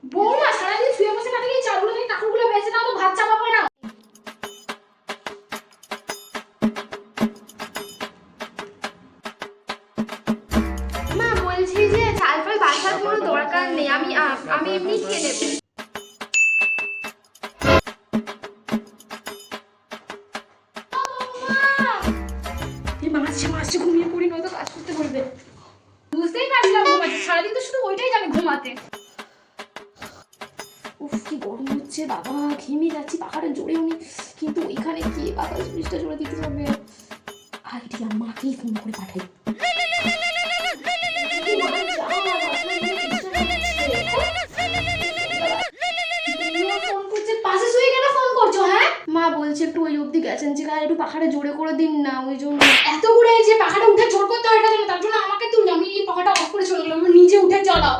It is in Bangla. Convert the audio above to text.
বৌমা সারাদিন শুয়ে বসে না থেকে চালগুলো নিয়ে কাকুরগুলো বেঁচে নাও তো ভাত চাপাবো না। মা বলছি যে চাল ফাল বাছার কোনো দরকার নেই, আমি এমনি খেয়ে নেবো। মাসে ঘুমিয়ে পড়ি, নয়তো কাজ করতে বলবে। বুঝতেই পারছিলাম ঘুমাচ্ছে, সারাদিন তো শুধু ওইটাই জানে ঘুমাতে। উফ কি গরম হচ্ছে বাবা, ঘেমে যাচ্ছি, পাখাটা জোরেও নেই, কিন্তু ওইখানে কি বাবা জিনিসটা জোরে দিতে হবে। আইডিয়া, মাকেই ফোন করে পাঠাই। মা বলছে একটু ওই অব্দি গেছেন, যেখানে একটু পাখাটা জোরে করে দিন না, ওই জন্য এত করে যে পাখাটা উঠে জোর করতে হয়, তার জন্য আমাকে তুললে, আমি এই পাখাটা অফ করে চলে গেলাম, নিজে উঠে চালাও।